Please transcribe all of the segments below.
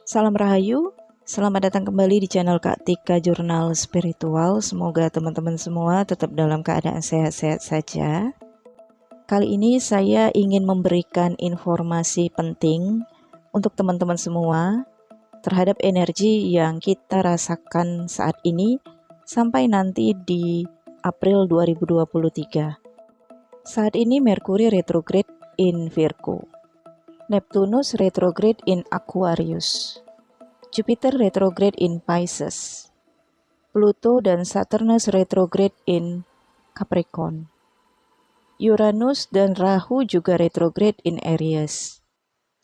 Salam Rahayu, selamat datang kembali di channel Kak Tika Jurnal Spiritual. Semoga teman-teman semua tetap dalam keadaan sehat-sehat saja. Kali ini saya ingin memberikan informasi penting untuk teman-teman semua terhadap energi yang kita rasakan saat ini sampai nanti di April 2023. Saat ini Merkuri retrograde in Virgo, Neptunus retrograde in Aquarius, Jupiter retrograde in Pisces, Pluto dan Saturnus retrograde in Capricorn, Uranus dan Rahu juga retrograde in Aries.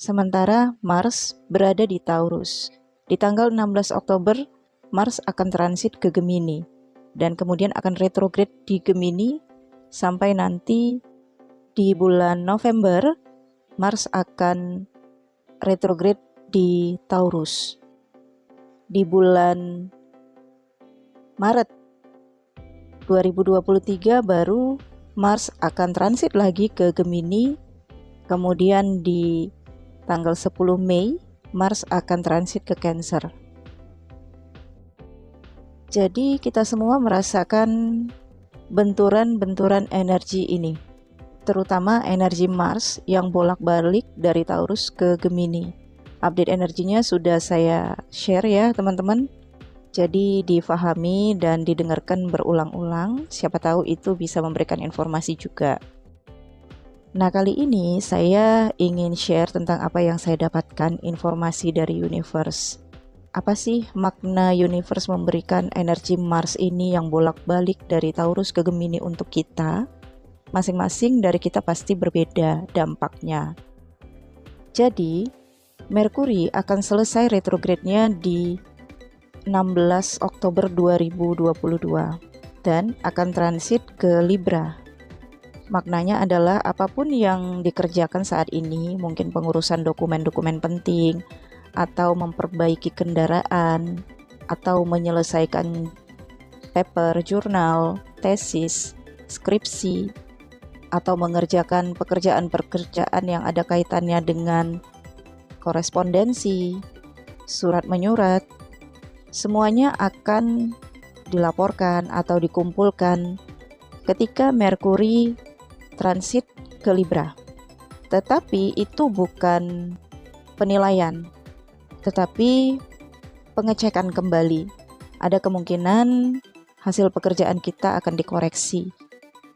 Sementara Mars berada di Taurus. Di tanggal 16 Oktober, Mars akan transit ke Gemini dan kemudian akan retrograde di Gemini sampai nanti di bulan November, Mars akan retrograde di Taurus. Di bulan Maret 2023 baru Mars akan transit lagi ke Gemini. Kemudian di tanggal 10 Mei Mars akan transit ke Cancer. Jadi kita semua merasakan benturan-benturan energi ini, terutama energi Mars yang bolak-balik dari Taurus ke Gemini. Update energinya sudah saya share ya teman-teman. Jadi difahami dan didengarkan berulang-ulang. Siapa tahu itu bisa memberikan informasi juga. Nah, kali ini saya ingin share tentang apa yang saya dapatkan informasi dari universe. Apa sih makna universe memberikan energi Mars ini yang bolak-balik dari Taurus ke Gemini untuk kita? Masing-masing dari kita pasti berbeda dampaknya. Jadi Merkuri akan selesai retrograde-nya di 16 Oktober 2022 dan akan transit ke Libra. Maknanya adalah apapun yang dikerjakan saat ini, mungkin pengurusan dokumen-dokumen penting, atau memperbaiki kendaraan, atau menyelesaikan paper, jurnal, tesis, skripsi, atau mengerjakan pekerjaan-pekerjaan yang ada kaitannya dengan korespondensi, surat menyurat, semuanya akan dilaporkan atau dikumpulkan ketika Merkuri transit ke Libra. Tetapi itu bukan penilaian, tetapi pengecekan kembali. Ada kemungkinan hasil pekerjaan kita akan dikoreksi,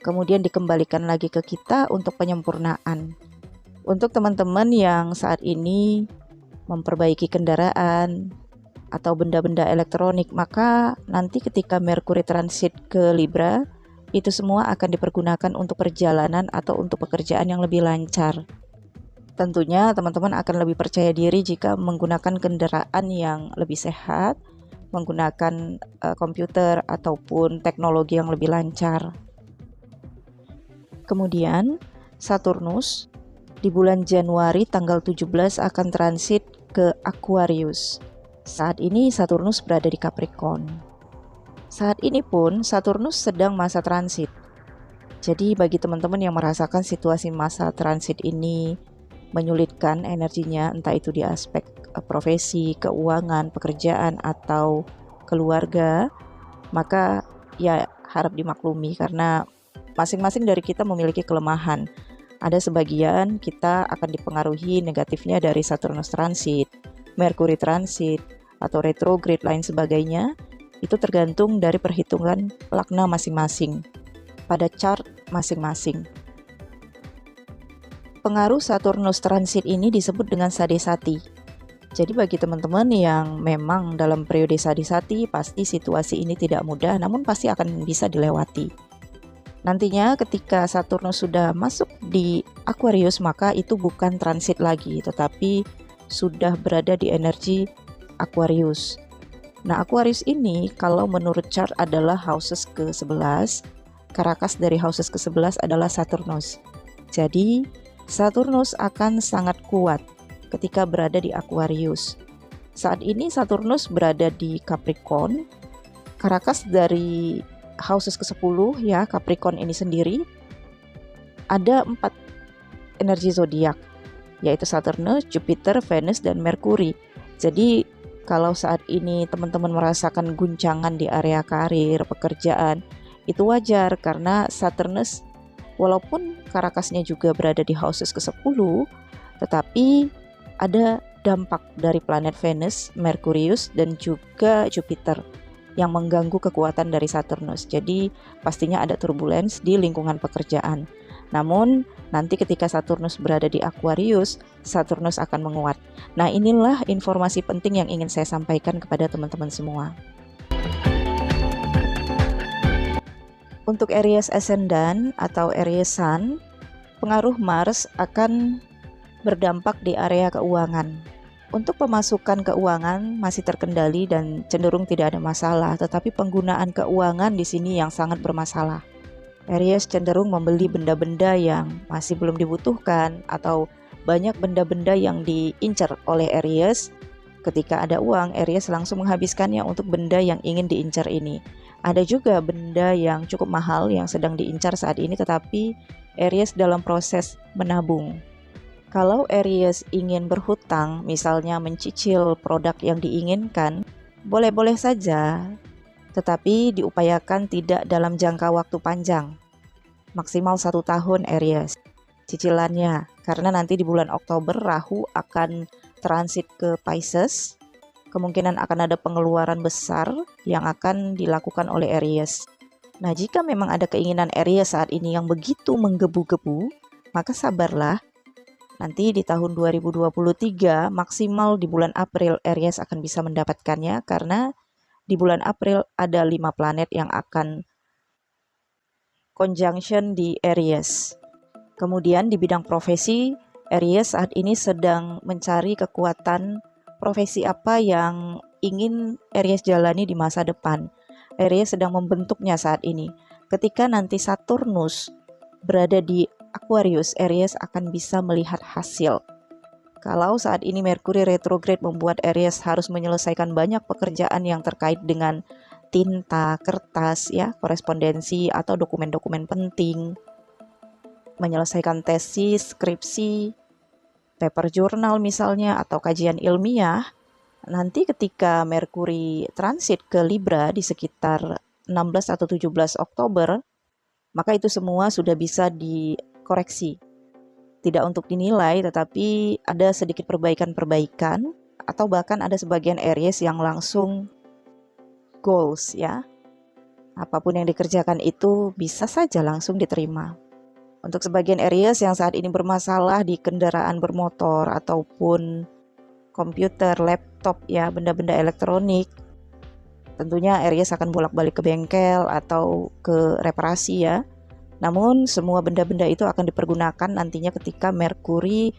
kemudian dikembalikan lagi ke kita untuk penyempurnaan. Untuk teman-teman yang saat ini memperbaiki kendaraan atau benda-benda elektronik, maka nanti ketika Merkuri transit ke Libra, itu semua akan dipergunakan untuk perjalanan atau untuk pekerjaan yang lebih lancar. Tentunya teman-teman akan lebih percaya diri jika menggunakan kendaraan yang lebih sehat, menggunakan komputer ataupun teknologi yang lebih lancar. Kemudian Saturnus di bulan Januari tanggal 17 akan transit ke Aquarius. Saat ini Saturnus berada di Capricorn. Saat ini pun Saturnus sedang masa transit. Jadi bagi teman-teman yang merasakan situasi masa transit ini menyulitkan energinya, entah itu di aspek profesi, keuangan, pekerjaan, atau keluarga, maka ya harap dimaklumi karena masing-masing dari kita memiliki kelemahan. Ada sebagian kita akan dipengaruhi negatifnya dari Saturnus transit, Merkuri transit, atau retrograde lain sebagainya. Itu tergantung dari perhitungan lakna masing-masing pada chart masing-masing. Pengaruh Saturnus transit ini disebut dengan sadesati. Jadi bagi teman-teman yang memang dalam periode sadesati, pasti situasi ini tidak mudah, namun pasti akan bisa dilewati. Nantinya ketika Saturnus sudah masuk di Aquarius, maka itu bukan transit lagi, tetapi sudah berada di energi Aquarius. Nah, Aquarius ini kalau menurut chart adalah houses ke-11, karakas dari houses ke-11 adalah Saturnus. Jadi, Saturnus akan sangat kuat ketika berada di Aquarius. Saat ini Saturnus berada di Capricorn, karakas dari houses ke-10 ya, Capricorn ini sendiri ada 4 energi zodiak, yaitu Saturnus, Jupiter, Venus, dan Merkuri. Jadi kalau saat ini teman-teman merasakan guncangan di area karir, pekerjaan, itu wajar karena Saturnus walaupun karakasnya juga berada di houses ke-10, tetapi ada dampak dari planet Venus, Merkurius, dan juga Jupiter yang mengganggu kekuatan dari Saturnus. Jadi pastinya ada turbulence di lingkungan pekerjaan. Namun nanti ketika Saturnus berada di Aquarius, Saturnus akan menguat. Nah, inilah informasi penting yang ingin saya sampaikan kepada teman-teman semua. Untuk Aries Ascendant atau Aries Sun, pengaruh Mars akan berdampak di area keuangan. Untuk pemasukan keuangan masih terkendali dan cenderung tidak ada masalah, tetapi penggunaan keuangan di sini yang sangat bermasalah. Aries cenderung membeli benda-benda yang masih belum dibutuhkan atau banyak benda-benda yang diincar oleh Aries. Ketika ada uang, Aries langsung menghabiskannya untuk benda yang ingin diincar ini. Ada juga benda yang cukup mahal yang sedang diincar saat ini, tetapi Aries dalam proses menabung. Kalau Aries ingin berhutang, misalnya mencicil produk yang diinginkan, boleh-boleh saja, tetapi diupayakan tidak dalam jangka waktu panjang, maksimal 1 tahun Aries cicilannya, karena nanti di bulan Oktober Rahu akan transit ke Pisces, kemungkinan akan ada pengeluaran besar yang akan dilakukan oleh Aries. Nah, jika memang ada keinginan Aries saat ini yang begitu menggebu-gebu, maka sabarlah. Nanti di tahun 2023 maksimal di bulan April Aries akan bisa mendapatkannya, karena di bulan April ada 5 planet yang akan conjunction di Aries. Kemudian di bidang profesi, Aries saat ini sedang mencari kekuatan profesi apa yang ingin Aries jalani di masa depan. Aries sedang membentuknya saat ini. Ketika nanti Saturnus berada di Aquarius, Aries akan bisa melihat hasil. Kalau saat ini Merkuri retrograde membuat Aries harus menyelesaikan banyak pekerjaan yang terkait dengan tinta, kertas, ya, korespondensi atau dokumen-dokumen penting, menyelesaikan tesis, skripsi, paper jurnal misalnya, atau kajian ilmiah. Nanti ketika Merkuri transit ke Libra di sekitar 16 atau 17 Oktober, maka itu semua sudah bisa dikoreksi. Tidak untuk dinilai, tetapi ada sedikit perbaikan-perbaikan, atau bahkan ada sebagian Aries yang langsung goals, ya. Apapun yang dikerjakan itu bisa saja langsung diterima. Untuk sebagian Aries yang saat ini bermasalah di kendaraan bermotor ataupun komputer, laptop, ya, benda-benda elektronik, tentunya Aries akan bolak-balik ke bengkel atau ke reparasi, ya. Namun semua benda-benda itu akan dipergunakan nantinya ketika Merkuri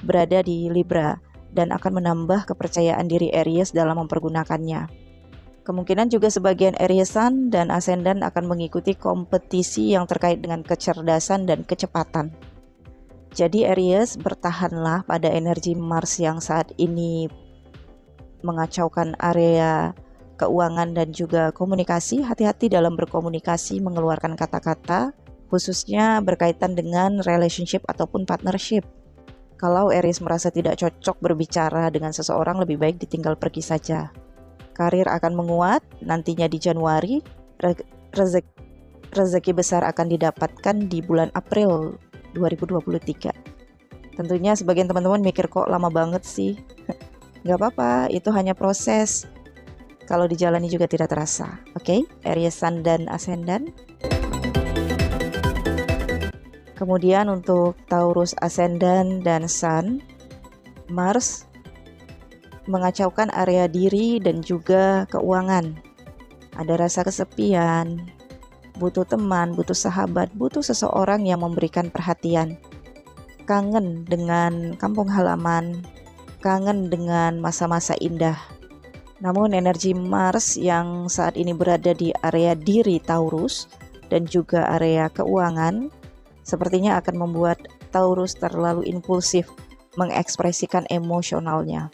berada di Libra dan akan menambah kepercayaan diri Aries dalam mempergunakannya. Kemungkinan juga sebagian Aries Sun dan Ascendant akan mengikuti kompetisi yang terkait dengan kecerdasan dan kecepatan. Jadi Aries, bertahanlah pada energi Mars yang saat ini mengacaukan area keuangan dan juga komunikasi. Hati-hati dalam berkomunikasi mengeluarkan kata-kata, khususnya berkaitan dengan relationship ataupun partnership. Kalau Aries merasa tidak cocok berbicara dengan seseorang, lebih baik ditinggal pergi saja. Karir akan menguat nantinya di Januari. Rezeki besar akan didapatkan di bulan April 2023. Tentunya sebagian teman-teman mikir, kok lama banget sih? Gak apa-apa, itu hanya proses. Kalau dijalani juga tidak terasa. Oke, Aries Sun dan Ascendant. Kemudian untuk Taurus Ascendant dan Sun, Mars mengacaukan area diri dan juga keuangan. Ada rasa kesepian, butuh teman, butuh sahabat, butuh seseorang yang memberikan perhatian. Kangen dengan kampung halaman, kangen dengan masa-masa indah. Namun energi Mars yang saat ini berada di area diri Taurus dan juga area keuangan sepertinya akan membuat Taurus terlalu impulsif mengekspresikan emosionalnya.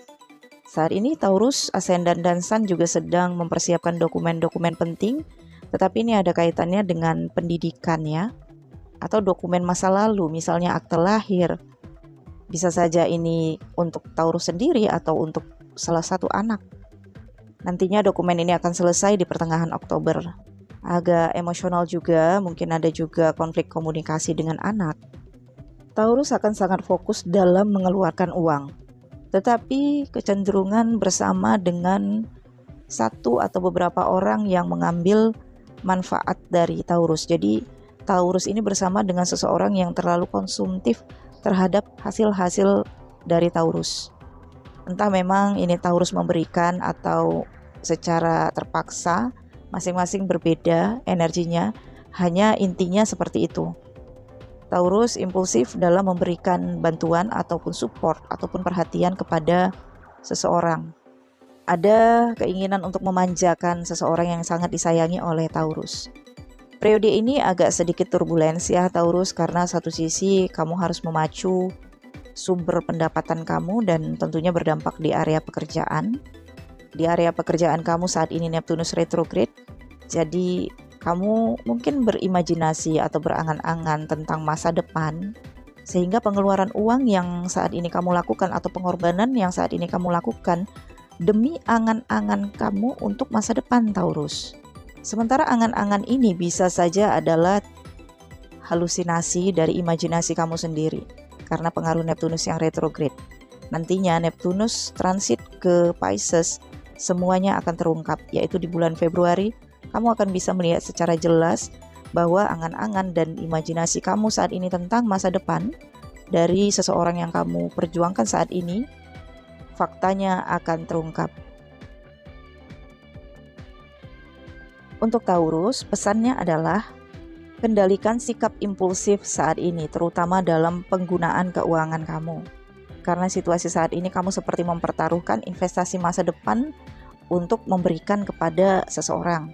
Saat ini Taurus, Ascendant dan Sun juga sedang mempersiapkan dokumen-dokumen penting, tetapi ini ada kaitannya dengan pendidikan, ya, atau dokumen masa lalu, misalnya akte lahir. Bisa saja ini untuk Taurus sendiri atau untuk salah satu anak. Nantinya dokumen ini akan selesai di pertengahan Oktober. Agak emosional juga, mungkin ada juga konflik komunikasi dengan anak. Taurus akan sangat fokus dalam mengeluarkan uang, tetapi kecenderungan bersama dengan satu atau beberapa orang yang mengambil manfaat dari Taurus. Jadi Taurus ini bersama dengan seseorang yang terlalu konsumtif terhadap hasil-hasil dari Taurus. Entah memang ini Taurus memberikan atau secara terpaksa, masing-masing berbeda energinya, hanya intinya seperti itu. Taurus impulsif dalam memberikan bantuan ataupun support ataupun perhatian kepada seseorang. Ada keinginan untuk memanjakan seseorang yang sangat disayangi oleh Taurus. Periode ini agak sedikit turbulens ya Taurus, karena satu sisi kamu harus memacu sumber pendapatan kamu dan tentunya berdampak di area pekerjaan. Di area pekerjaan kamu saat ini Neptunus retrograde, jadi kamu mungkin berimajinasi atau berangan-angan tentang masa depan, sehingga pengeluaran uang yang saat ini kamu lakukan atau pengorbanan yang saat ini kamu lakukan demi angan-angan kamu untuk masa depan Taurus. Sementara angan-angan ini bisa saja adalah halusinasi dari imajinasi kamu sendiri karena pengaruh Neptunus yang retrograde. Nantinya Neptunus transit ke Pisces, semuanya akan terungkap, yaitu di bulan Februari. Kamu akan bisa melihat secara jelas bahwa angan-angan dan imajinasi kamu saat ini tentang masa depan dari seseorang yang kamu perjuangkan saat ini, faktanya akan terungkap. Untuk Taurus, pesannya adalah kendalikan sikap impulsif saat ini, terutama dalam penggunaan keuangan kamu. Karena situasi saat ini kamu seperti mempertaruhkan investasi masa depan untuk memberikan kepada seseorang.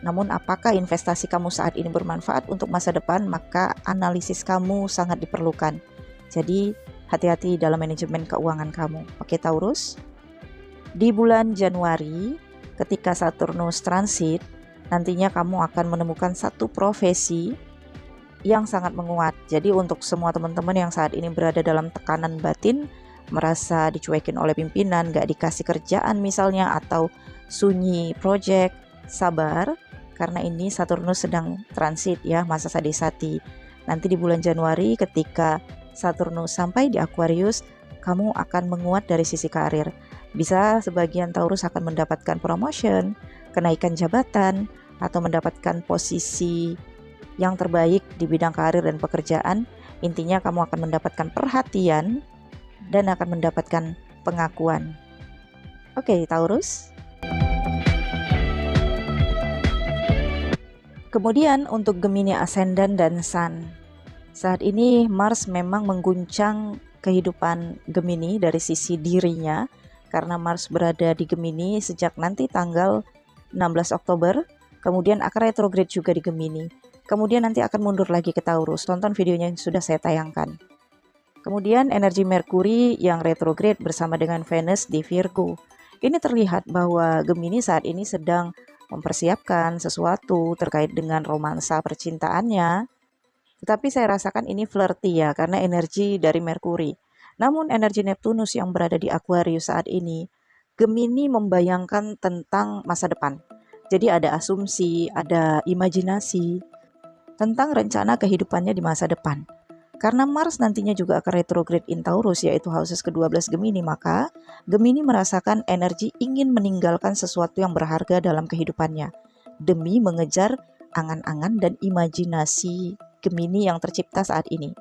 Namun apakah investasi kamu saat ini bermanfaat untuk masa depan, maka analisis kamu sangat diperlukan. Jadi hati-hati dalam manajemen keuangan kamu. Oke Taurus? Di bulan Januari, ketika Saturnus transit, nantinya kamu akan menemukan satu profesi yang sangat menguat. Jadi untuk semua teman-teman yang saat ini berada dalam tekanan batin, merasa dicuekin oleh pimpinan, gak dikasih kerjaan misalnya, atau sunyi project, sabar, karena ini Saturnus sedang transit ya, masa sadisati. Nanti di bulan Januari ketika Saturnus sampai di Aquarius, kamu akan menguat dari sisi karir. Bisa sebagian Taurus akan mendapatkan promotion, kenaikan jabatan, atau mendapatkan posisi yang terbaik di bidang karir dan pekerjaan. Intinya kamu akan mendapatkan perhatian dan akan mendapatkan pengakuan. Oke, Taurus. Kemudian untuk Gemini Ascendant dan Sun. Saat ini Mars memang mengguncang kehidupan Gemini dari sisi dirinya, karena Mars berada di Gemini sejak nanti tanggal 16 Oktober, kemudian akan retrograde juga di Gemini. Kemudian nanti akan mundur lagi ke Taurus. Tonton videonya yang sudah saya tayangkan. Kemudian energi Merkuri yang retrograde bersama dengan Venus di Virgo. Ini terlihat bahwa Gemini saat ini sedang mempersiapkan sesuatu terkait dengan romansa percintaannya. Tetapi saya rasakan ini flirty ya, karena energi dari Merkuri. Namun energi Neptunus yang berada di Aquarius saat ini, Gemini membayangkan tentang masa depan. Jadi ada asumsi, ada imajinasi tentang rencana kehidupannya di masa depan. Karena Mars nantinya juga akan retrograde in Taurus, yaitu houses ke-12 Gemini, maka Gemini merasakan energi ingin meninggalkan sesuatu yang berharga dalam kehidupannya demi mengejar angan-angan dan imajinasi Gemini yang tercipta saat ini.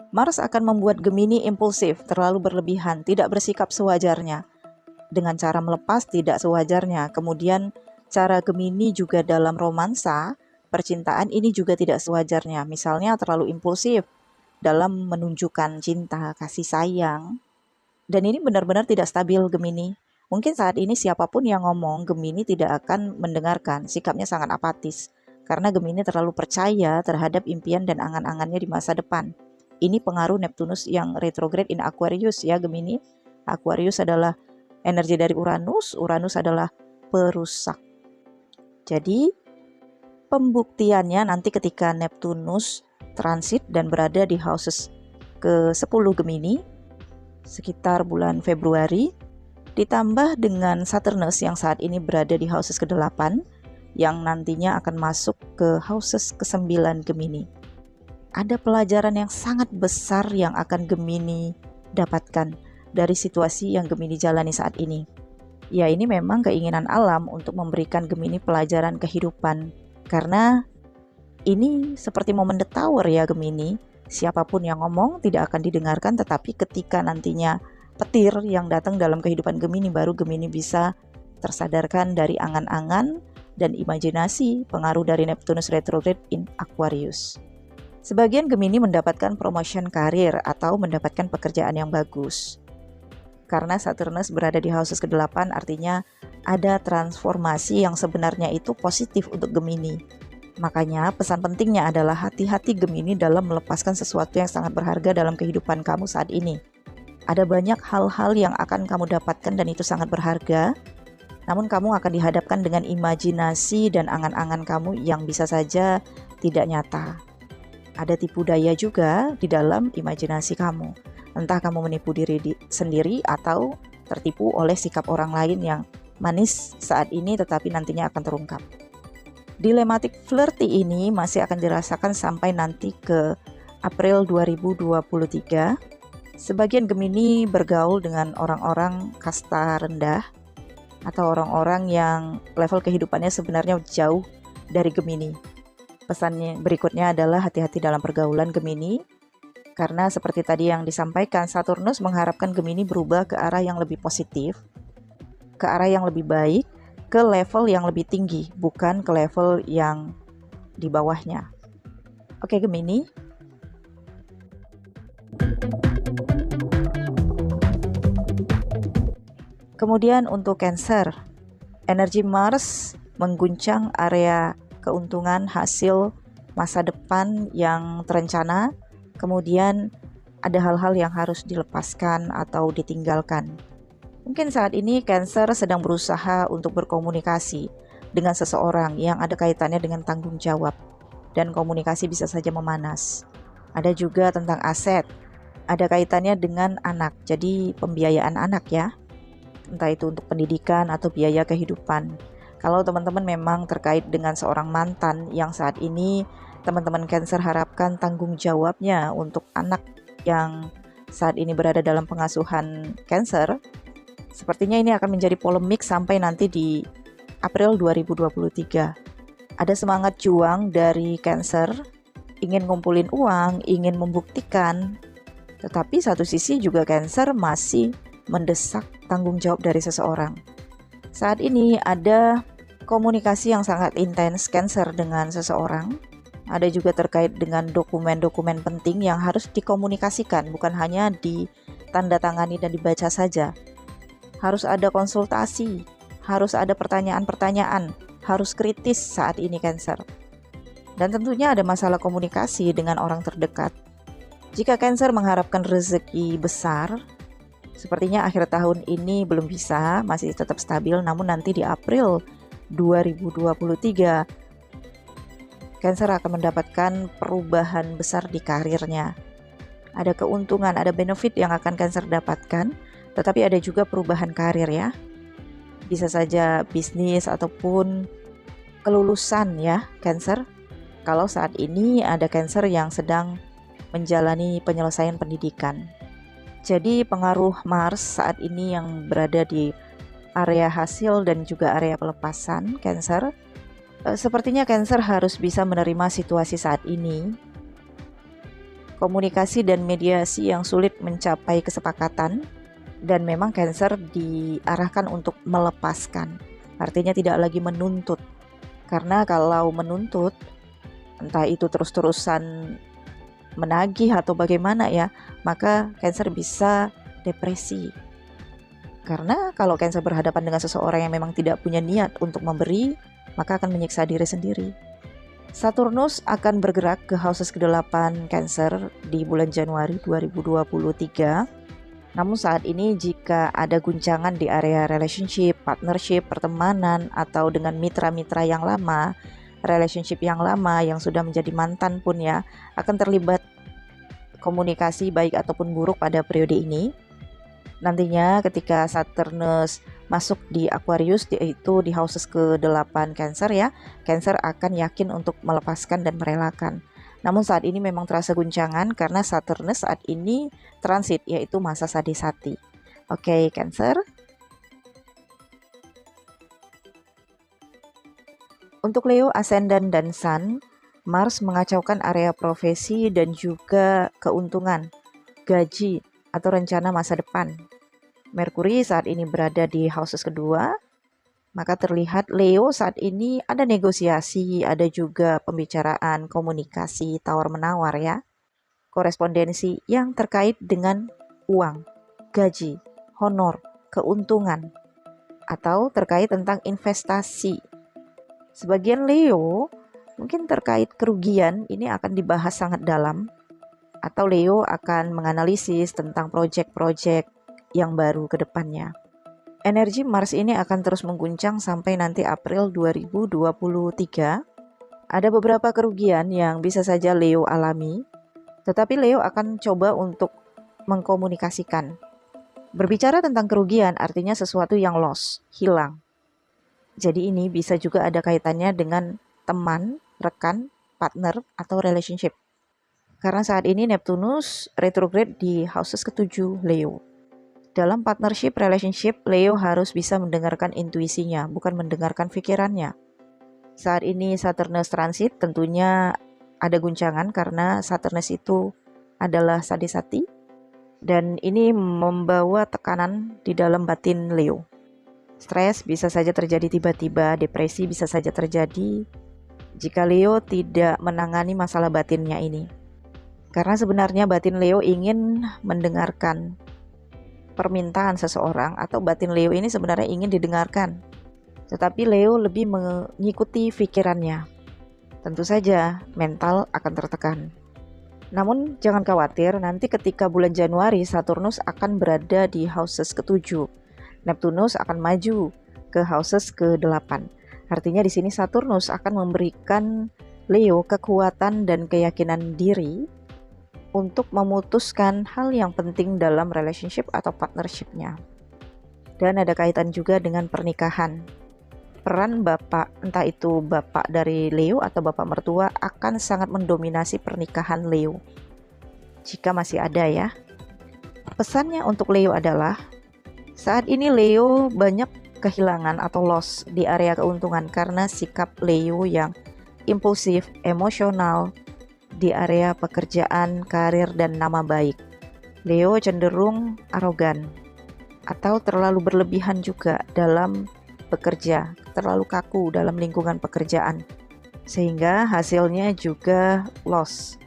Mars akan membuat Gemini impulsif, terlalu berlebihan, tidak bersikap sewajarnya, dengan cara melepas tidak sewajarnya. Kemudian cara Gemini juga dalam romansa, percintaan ini juga tidak sewajarnya. Misalnya terlalu impulsif dalam menunjukkan cinta, kasih sayang. Dan ini benar-benar tidak stabil Gemini. Mungkin saat ini siapapun yang ngomong, Gemini tidak akan mendengarkan, sikapnya sangat apatis. Karena Gemini terlalu percaya terhadap impian dan angan-angannya di masa depan. Ini pengaruh Neptunus yang retrograde in Aquarius ya Gemini. Aquarius adalah energi dari Uranus, Uranus adalah perusak. Jadi pembuktiannya nanti ketika Neptunus transit dan berada di houses ke-10 Gemini sekitar bulan Februari, Ditambah dengan Saturnus yang saat ini berada di houses ke-8 yang nantinya akan masuk ke houses ke-9 Gemini. Ada pelajaran yang sangat besar yang akan Gemini dapatkan dari situasi yang Gemini jalani saat ini. Ya, ini memang keinginan alam untuk memberikan Gemini pelajaran kehidupan. Karena ini seperti momen The Tower ya Gemini. Siapapun yang ngomong tidak akan didengarkan, tetapi ketika nantinya petir yang datang dalam kehidupan Gemini, baru Gemini bisa tersadarkan dari angan-angan dan imajinasi pengaruh dari Neptunus retrograde in Aquarius. Sebagian Gemini mendapatkan promotion karir atau mendapatkan pekerjaan yang bagus. Karena Saturnus berada di houses ke-8, artinya ada transformasi yang sebenarnya itu positif untuk Gemini. Makanya pesan pentingnya adalah hati-hati Gemini dalam melepaskan sesuatu yang sangat berharga dalam kehidupan kamu saat ini. Ada banyak hal-hal yang akan kamu dapatkan dan itu sangat berharga. Namun kamu akan dihadapkan dengan imajinasi dan angan-angan kamu yang bisa saja tidak nyata. Ada tipu daya juga di dalam imajinasi kamu. Entah kamu menipu diri sendiri atau tertipu oleh sikap orang lain yang manis saat ini tetapi nantinya akan terungkap. Dilematik flirty ini masih akan dirasakan sampai nanti ke April 2023. Sebagian Gemini bergaul dengan orang-orang kasta rendah atau orang-orang yang level kehidupannya sebenarnya jauh dari Gemini. Pesannya berikutnya adalah hati-hati dalam pergaulan Gemini, karena seperti tadi yang disampaikan, Saturnus mengharapkan Gemini berubah ke arah yang lebih positif, ke arah yang lebih baik, ke level yang lebih tinggi, bukan ke level yang di bawahnya. Oke Gemini. Kemudian untuk Cancer, energi Mars mengguncang area keuntungan hasil masa depan yang terencana, kemudian ada hal-hal yang harus dilepaskan atau ditinggalkan. Mungkin saat ini Cancer sedang berusaha untuk berkomunikasi dengan seseorang yang ada kaitannya dengan tanggung jawab, dan komunikasi bisa saja memanas. Ada juga tentang aset, ada kaitannya dengan anak, jadi pembiayaan anak ya, entah itu untuk pendidikan atau biaya kehidupan. Kalau teman-teman memang terkait dengan seorang mantan yang saat ini teman-teman Cancer harapkan tanggung jawabnya untuk anak yang saat ini berada dalam pengasuhan Cancer, sepertinya ini akan menjadi polemik sampai nanti di April 2023. Ada semangat juang dari Cancer, ingin ngumpulin uang, ingin membuktikan, tetapi satu sisi juga Cancer masih mendesak tanggung jawab dari seseorang. Saat ini ada komunikasi yang sangat intens Cancer dengan seseorang. Ada juga terkait dengan dokumen-dokumen penting yang harus dikomunikasikan, bukan hanya ditandatangani dan dibaca saja. Harus ada konsultasi, harus ada pertanyaan-pertanyaan, harus kritis saat ini Cancer. Dan tentunya ada masalah komunikasi dengan orang terdekat. Jika Cancer mengharapkan rezeki besar, sepertinya akhir tahun ini belum bisa, masih tetap stabil, namun nanti di April 2023 Cancer akan mendapatkan perubahan besar di karirnya. Ada keuntungan, ada benefit yang akan Cancer dapatkan, tetapi ada juga perubahan karir ya. Bisa saja bisnis ataupun kelulusan ya Cancer. Kalau saat ini ada Cancer yang sedang menjalani penyelesaian pendidikan. Jadi pengaruh Mars saat ini yang berada di area hasil dan juga area pelepasan Cancer, sepertinya Cancer harus bisa menerima situasi saat ini. Komunikasi dan mediasi yang sulit mencapai kesepakatan, dan memang Cancer diarahkan untuk melepaskan. Artinya tidak lagi menuntut. Karena kalau menuntut, entah itu terus-terusan menagih atau bagaimana ya, maka Cancer bisa depresi. Karena kalau Cancer berhadapan dengan seseorang yang memang tidak punya niat untuk memberi, maka akan menyiksa diri sendiri. Saturnus akan bergerak ke houses ke-8 Cancer di bulan Januari 2023. Namun saat ini jika ada guncangan di area relationship, partnership, pertemanan, atau dengan mitra-mitra yang lama, relationship yang lama yang sudah menjadi mantan pun ya, akan terlibat komunikasi baik ataupun buruk pada periode ini. Nantinya ketika Saturnus masuk di Aquarius, yaitu di houses ke-8 Cancer ya, Cancer akan yakin untuk melepaskan dan merelakan. Namun saat ini memang terasa guncangan karena Saturnus saat ini transit, yaitu masa Sadisati. Oke, Cancer. Untuk Leo, Ascendant dan Sun, Mars mengacaukan area profesi dan juga keuntungan, gaji, atau rencana masa depan. Merkuri saat ini berada di houses kedua, maka terlihat Leo saat ini ada negosiasi, ada juga pembicaraan, komunikasi, tawar-menawar ya. Korespondensi yang terkait dengan uang, gaji, honor, keuntungan, atau terkait tentang investasi. Sebagian Leo mungkin terkait kerugian ini akan dibahas sangat dalam, atau Leo akan menganalisis tentang proyek-proyek yang baru ke depannya. Energi Mars ini akan terus mengguncang sampai nanti April 2023. Ada beberapa kerugian yang bisa saja Leo alami, tetapi Leo akan coba untuk mengkomunikasikan. Berbicara tentang kerugian artinya sesuatu yang loss, hilang. Jadi ini bisa juga ada kaitannya dengan teman, rekan, partner, atau relationship. Karena saat ini Neptunus retrograde di houses ke-7 Leo. Dalam partnership, relationship, Leo harus bisa mendengarkan intuisinya, bukan mendengarkan pikirannya. Saat ini Saturnus transit, tentunya ada guncangan karena Saturnus itu adalah Sadisati, dan ini membawa tekanan di dalam batin Leo. Stres bisa saja terjadi tiba-tiba, depresi bisa saja terjadi jika Leo tidak menangani masalah batinnya ini. Karena sebenarnya batin Leo ingin mendengarkan permintaan seseorang, atau batin Leo ini sebenarnya ingin didengarkan, tetapi Leo lebih mengikuti pikirannya. Tentu saja mental akan tertekan. Namun jangan khawatir, nanti ketika bulan Januari Saturnus akan berada di houses ke-7. Neptunus akan maju ke houses ke-8. Artinya di sini Saturnus akan memberikan Leo kekuatan dan keyakinan diri untuk memutuskan hal yang penting dalam relationship atau partnership-nya. Dan ada kaitan juga dengan pernikahan. Peran bapak, entah itu bapak dari Leo atau bapak mertua, akan sangat mendominasi pernikahan Leo. Jika masih ada ya. Pesannya untuk Leo adalah, saat ini Leo banyak kehilangan atau loss di area keuntungan karena sikap Leo yang impulsif, emosional, di area pekerjaan, karir, dan nama baik. Leo cenderung arogan atau terlalu berlebihan juga dalam bekerja, terlalu kaku dalam lingkungan pekerjaan, sehingga hasilnya juga loss.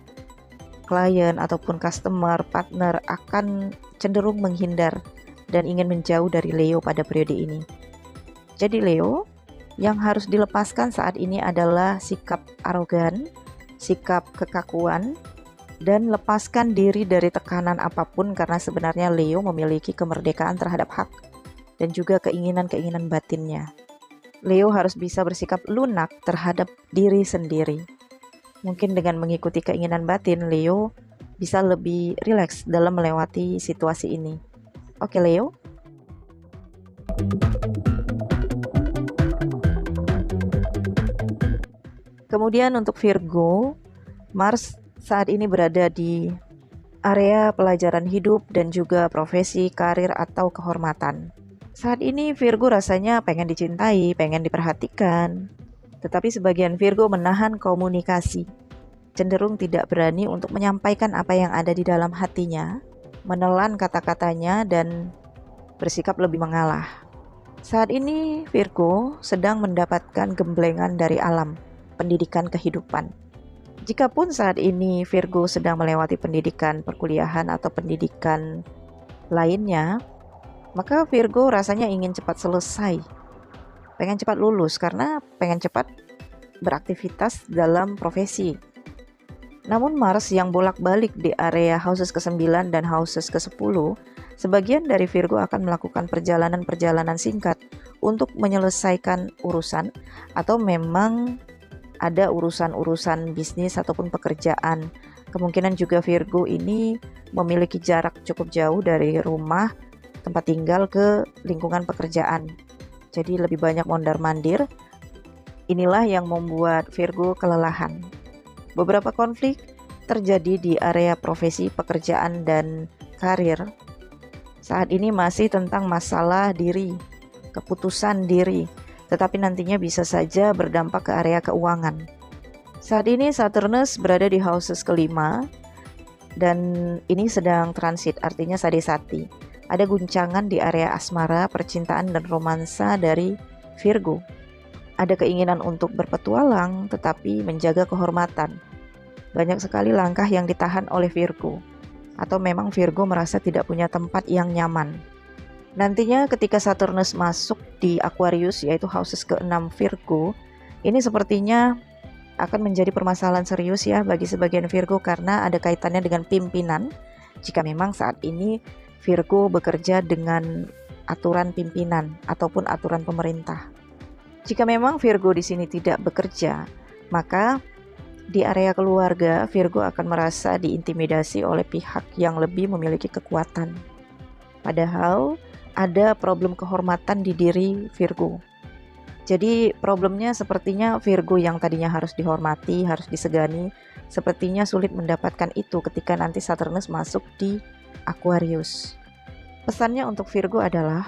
Klien ataupun customer, partner akan cenderung menghindar dan ingin menjauh dari Leo pada periode ini. Jadi Leo, yang harus dilepaskan saat ini adalah sikap arogan, sikap kekakuan, dan lepaskan diri dari tekanan apapun karena sebenarnya Leo memiliki kemerdekaan terhadap hak dan juga keinginan-keinginan batinnya. Leo harus bisa bersikap lunak terhadap diri sendiri. Mungkin dengan mengikuti keinginan batin, Leo bisa lebih rileks dalam melewati situasi ini. Oke Leo? Kemudian untuk Virgo, Mars saat ini berada di area pelajaran hidup dan juga profesi, karir, atau kehormatan. Saat ini Virgo rasanya pengen dicintai, pengen diperhatikan. Tetapi sebagian Virgo menahan komunikasi, cenderung tidak berani untuk menyampaikan apa yang ada di dalam hatinya, menelan kata-katanya, dan bersikap lebih mengalah. Saat ini Virgo sedang mendapatkan gemblengan dari alam, pendidikan kehidupan. Jikapun saat ini Virgo sedang melewati pendidikan perkuliahan atau pendidikan lainnya, maka Virgo rasanya ingin cepat selesai, pengen cepat lulus karena pengen cepat beraktivitas dalam profesi. Namun Mars yang bolak-balik di area houses ke-9 dan houses ke-10, sebagian dari Virgo akan melakukan perjalanan-perjalanan singkat untuk menyelesaikan urusan, atau memang ada urusan-urusan bisnis ataupun pekerjaan. Kemungkinan juga Virgo ini memiliki jarak cukup jauh dari rumah tempat tinggal ke lingkungan pekerjaan. Jadi lebih banyak mondar-mandir. Inilah yang membuat Virgo kelelahan. Beberapa konflik terjadi di area profesi, pekerjaan, dan karir. Saat ini masih tentang masalah diri, keputusan diri, tetapi nantinya bisa saja berdampak ke area keuangan. Saat ini Saturnus berada di houses kelima, dan ini sedang transit, artinya sadesati. Ada guncangan di area asmara, percintaan, dan romansa dari Virgo. Ada keinginan untuk berpetualang, tetapi menjaga kehormatan. Banyak sekali langkah yang ditahan oleh Virgo, atau memang Virgo merasa tidak punya tempat yang nyaman. Nantinya ketika Saturnus masuk di Aquarius, yaitu houses ke-6 Virgo, ini sepertinya akan menjadi permasalahan serius ya bagi sebagian Virgo karena ada kaitannya dengan pimpinan. Jika memang saat ini Virgo bekerja dengan aturan pimpinan ataupun aturan pemerintah. Jika memang Virgo di sini tidak bekerja, maka di area keluarga Virgo akan merasa diintimidasi oleh pihak yang lebih memiliki kekuatan. Padahal ada problem kehormatan di diri Virgo. Jadi problemnya sepertinya Virgo yang tadinya harus dihormati, harus disegani, sepertinya sulit mendapatkan itu ketika nanti Saturnus masuk di Aquarius. Pesannya untuk Virgo adalah,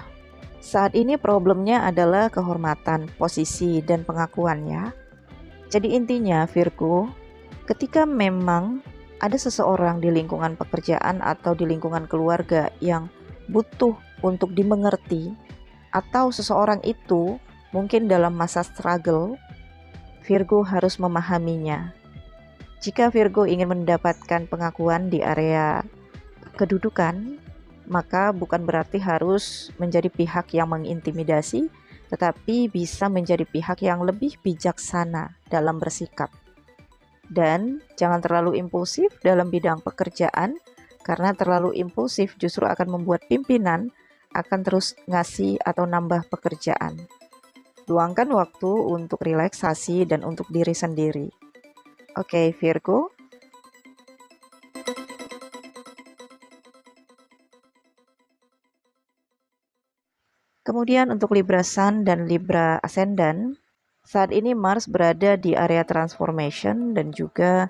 saat ini problemnya adalah kehormatan, posisi, dan pengakuan ya. Jadi intinya Virgo, ketika memang ada seseorang di lingkungan pekerjaan atau di lingkungan keluarga yang butuh untuk dimengerti, atau seseorang itu mungkin dalam masa struggle, Virgo harus memahaminya. Jika Virgo ingin mendapatkan pengakuan di area kedudukan, maka bukan berarti harus menjadi pihak yang mengintimidasi, tetapi bisa menjadi pihak yang lebih bijaksana dalam bersikap. Dan jangan terlalu impulsif dalam bidang pekerjaan, karena terlalu impulsif justru akan membuat pimpinan akan terus ngasih atau nambah pekerjaan. Luangkan waktu untuk relaksasi dan untuk diri sendiri. Oke, Virgo. Kemudian untuk Libra Sun dan Libra Ascendant, saat ini Mars berada di area transformation dan juga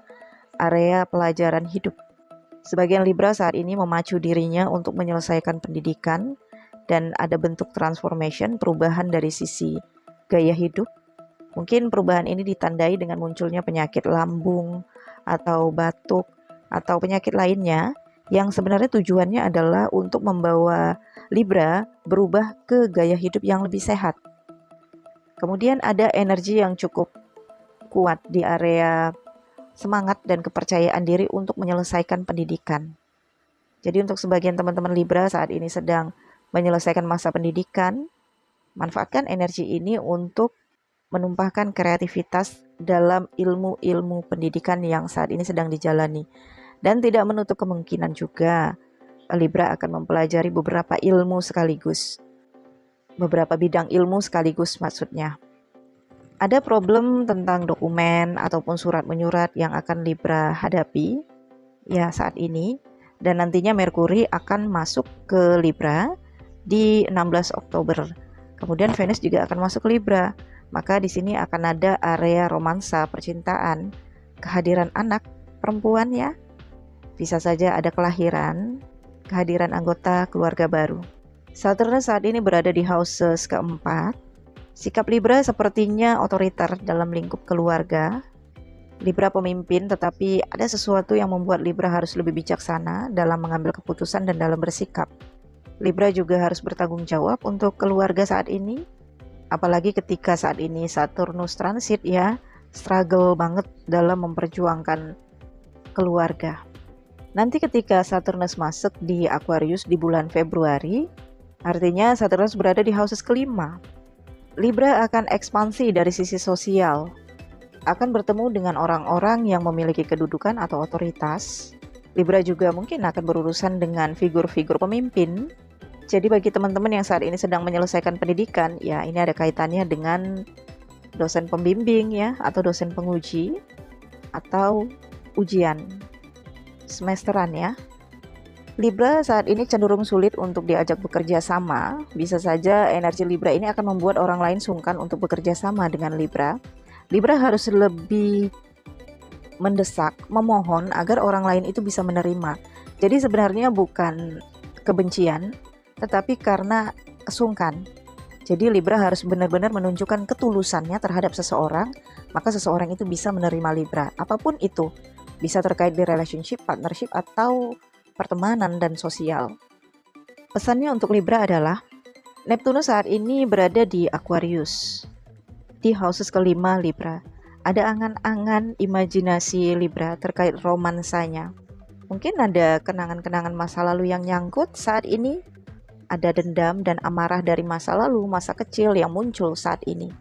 area pelajaran hidup. Sebagian Libra saat ini memacu dirinya untuk menyelesaikan pendidikan dan ada bentuk transformation, perubahan dari sisi gaya hidup. Mungkin perubahan ini ditandai dengan munculnya penyakit lambung atau batuk atau penyakit lainnya yang sebenarnya tujuannya adalah untuk membawa Libra berubah ke gaya hidup yang lebih sehat. Kemudian ada energi yang cukup kuat di area semangat dan kepercayaan diri untuk menyelesaikan pendidikan. Jadi untuk sebagian teman-teman Libra saat ini sedang menyelesaikan masa pendidikan, manfaatkan energi ini untuk menumpahkan kreativitas dalam ilmu-ilmu pendidikan yang saat ini sedang dijalani. Dan tidak menutup kemungkinan juga Libra akan mempelajari beberapa ilmu sekaligus. Beberapa bidang ilmu sekaligus maksudnya. Ada problem tentang dokumen ataupun surat menyurat yang akan Libra hadapi ya saat ini. Dan nantinya Merkuri akan masuk ke Libra di 16 Oktober. Kemudian Venus juga akan masuk ke Libra. Maka di sini akan ada area romansa, percintaan, kehadiran anak perempuan ya. Bisa saja ada kelahiran, kehadiran anggota keluarga baru. Saturnus saat ini berada di houses keempat. Sikap Libra sepertinya otoriter dalam lingkup keluarga. Libra pemimpin, tetapi ada sesuatu yang membuat Libra harus lebih bijaksana dalam mengambil keputusan dan dalam bersikap. Libra juga harus bertanggung jawab untuk keluarga saat ini, apalagi ketika saat ini Saturnus transit ya, struggle banget dalam memperjuangkan keluarga. Nanti ketika Saturnus masuk di Aquarius di bulan Februari, artinya Saturnus berada di houses kelima. Libra akan ekspansi dari sisi sosial, akan bertemu dengan orang-orang yang memiliki kedudukan atau otoritas. Libra juga mungkin akan berurusan dengan figur-figur pemimpin. Jadi bagi teman-teman yang saat ini sedang menyelesaikan pendidikan, ya ini ada kaitannya dengan dosen pembimbing ya, atau dosen penguji, atau ujian semesteran ya. Libra saat ini cenderung sulit untuk diajak bekerja sama. Bisa saja energi Libra ini akan membuat orang lain sungkan untuk bekerja sama dengan Libra. Libra harus lebih mendesak, memohon agar orang lain itu bisa menerima. Jadi sebenarnya bukan kebencian, tetapi karena kesungkan. Jadi Libra harus benar-benar menunjukkan ketulusannya terhadap seseorang, maka seseorang itu bisa menerima Libra. Apapun itu, bisa terkait di relationship, partnership, atau pertemanan dan sosial. Pesannya untuk Libra adalah, Neptunus saat ini berada di Aquarius, di houses kelima Libra. Ada angan-angan imajinasi Libra terkait romansanya. Mungkin ada kenangan-kenangan masa lalu yang nyangkut saat ini. Ada dendam dan amarah dari masa lalu, masa kecil yang muncul saat ini.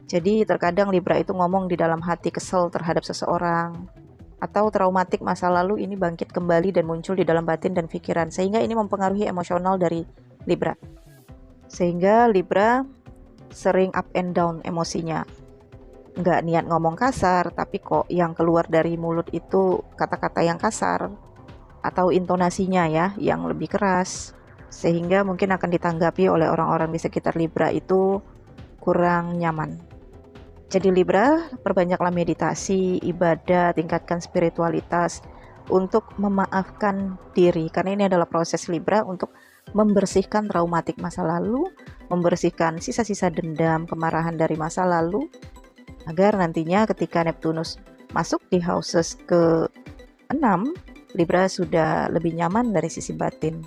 Jadi terkadang Libra itu ngomong di dalam hati kesel terhadap seseorang, atau traumatik masa lalu ini bangkit kembali dan muncul di dalam batin dan pikiran, sehingga ini mempengaruhi emosional dari Libra. Sehingga Libra sering up and down emosinya. Nggak niat ngomong kasar, tapi kok yang keluar dari mulut itu kata-kata yang kasar, atau intonasinya ya yang lebih keras, sehingga mungkin akan ditanggapi oleh orang-orang di sekitar Libra itu kurang nyaman. Jadi Libra, perbanyaklah meditasi, ibadah, tingkatkan spiritualitas untuk memaafkan diri. Karena ini adalah proses Libra untuk membersihkan traumatik masa lalu, membersihkan sisa-sisa dendam, kemarahan dari masa lalu, agar nantinya ketika Neptunus masuk di houses ke-6, Libra sudah lebih nyaman dari sisi batin,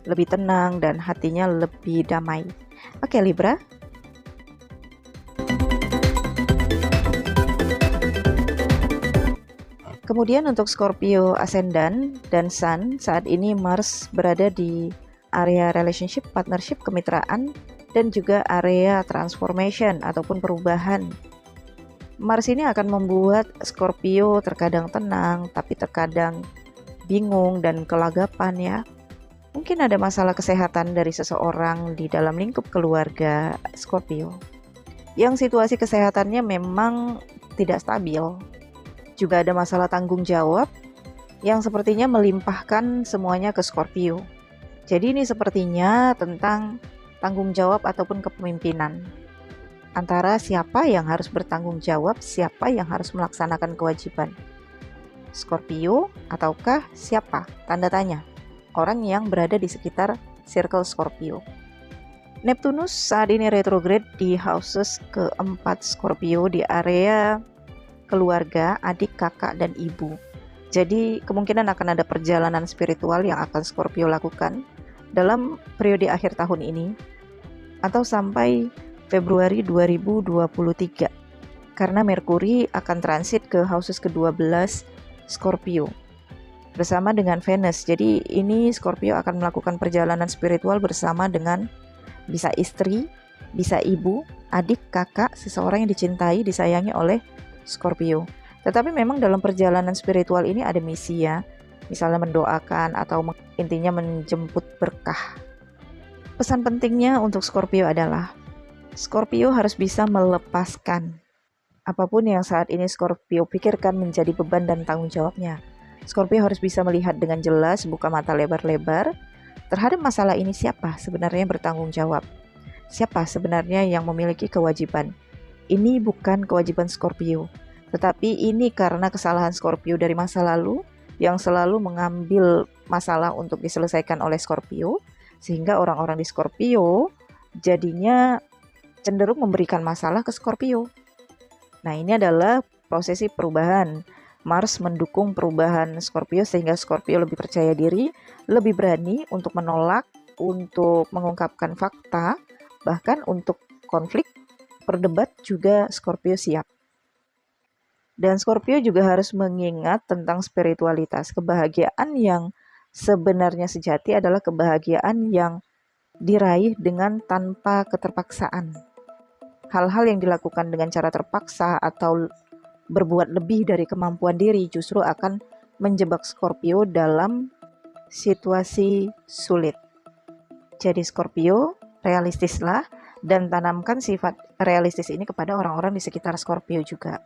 lebih tenang dan hatinya lebih damai. Oke Libra. Kemudian untuk Scorpio Ascendant dan Sun, saat ini Mars berada di area relationship, partnership, kemitraan, dan juga area transformation ataupun perubahan. Mars ini akan membuat Scorpio terkadang tenang, tapi terkadang bingung dan kelagapan ya. Mungkin ada masalah kesehatan dari seseorang di dalam lingkup keluarga Scorpio, yang situasi kesehatannya memang tidak stabil. Juga ada masalah tanggung jawab yang sepertinya melimpahkan semuanya ke Scorpio. Jadi ini sepertinya tentang tanggung jawab ataupun kepemimpinan. Antara siapa yang harus bertanggung jawab, siapa yang harus melaksanakan kewajiban. Scorpio ataukah siapa? Tanda tanya. Orang yang berada di sekitar circle Scorpio. Neptunus saat ini retrograde di houses keempat Scorpio di area keluarga, adik, kakak, dan ibu. Jadi kemungkinan akan ada perjalanan spiritual yang akan Scorpio lakukan dalam periode akhir tahun ini atau sampai Februari 2023, karena Merkuri akan transit ke houses ke-12 Scorpio bersama dengan Venus. Jadi ini Scorpio akan melakukan perjalanan spiritual bersama dengan bisa istri, bisa ibu, adik, kakak, seseorang yang dicintai, disayangi oleh Scorpio. Tetapi memang dalam perjalanan spiritual ini ada misi ya, misalnya mendoakan atau intinya menjemput berkah. Pesan pentingnya untuk Scorpio adalah Scorpio harus bisa melepaskan apapun yang saat ini Scorpio pikirkan menjadi beban dan tanggung jawabnya. Scorpio harus bisa melihat dengan jelas, buka mata lebar-lebar terhadap masalah ini. Siapa sebenarnya yang bertanggung jawab? Siapa sebenarnya yang memiliki kewajiban? Ini bukan kewajiban Scorpio, tetapi ini karena kesalahan Scorpio dari masa lalu yang selalu mengambil masalah untuk diselesaikan oleh Scorpio, sehingga orang-orang di Scorpio jadinya cenderung memberikan masalah ke Scorpio. Nah, ini adalah prosesi perubahan. Mars mendukung perubahan Scorpio sehingga Scorpio lebih percaya diri, lebih berani untuk menolak, untuk mengungkapkan fakta, bahkan untuk konflik, berdebat juga Scorpio siap. Dan Scorpio juga harus mengingat tentang spiritualitas. Kebahagiaan yang sebenarnya sejati adalah kebahagiaan yang diraih dengan tanpa keterpaksaan. Hal-hal yang dilakukan dengan cara terpaksa atau berbuat lebih dari kemampuan diri justru akan menjebak Scorpio dalam situasi sulit. Jadi Scorpio, realistislah dan tanamkan sifat realistis ini kepada orang-orang di sekitar Scorpio juga.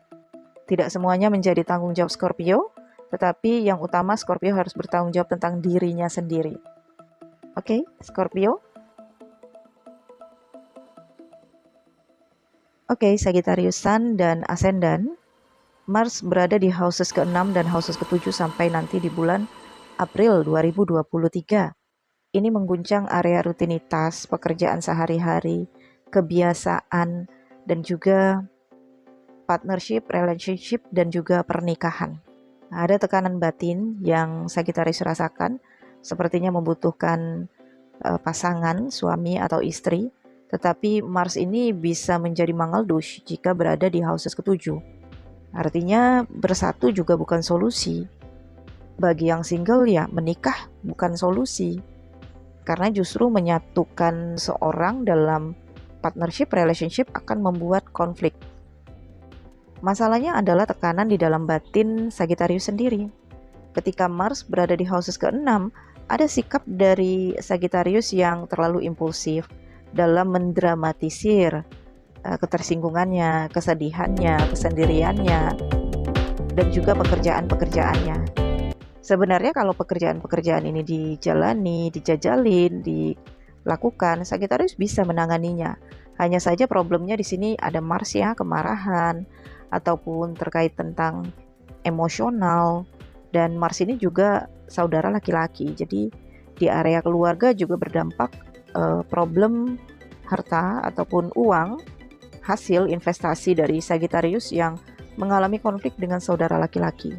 Tidak semuanya menjadi tanggung jawab Scorpio, tetapi yang utama Scorpio harus bertanggung jawab tentang dirinya sendiri. Oke, Scorpio. Oke, Sagittarius Sun dan Ascendant. Mars berada di houses ke-6 dan houses ke-7 sampai nanti di bulan April 2023. Ini mengguncang area rutinitas, pekerjaan sehari-hari, kebiasaan, dan juga partnership, relationship, dan juga pernikahan. Ada tekanan batin yang Sagittarius rasakan, sepertinya membutuhkan pasangan, suami atau istri, tetapi Mars ini bisa menjadi mangaldus jika berada di houses ke-7. Artinya bersatu juga bukan solusi. Bagi yang single ya menikah bukan solusi. Karena justru menyatukan seorang dalam partnership, relationship akan membuat konflik. Masalahnya adalah tekanan di dalam batin Sagittarius sendiri. Ketika Mars berada di houses ke-6, ada sikap dari Sagittarius yang terlalu impulsif dalam mendramatisir ketersinggungannya, kesedihannya, kesendiriannya, dan juga pekerjaan-pekerjaannya. Sebenarnya kalau pekerjaan-pekerjaan ini dijalani, dijajalin, dilakukan, Sagittarius bisa menanganinya. Hanya saja problemnya di sini ada Mars ya, kemarahan, ataupun terkait tentang emosional, dan Mars ini juga saudara laki-laki. Jadi di area keluarga juga berdampak problem harta ataupun uang hasil investasi dari Sagittarius yang mengalami konflik dengan saudara laki-laki.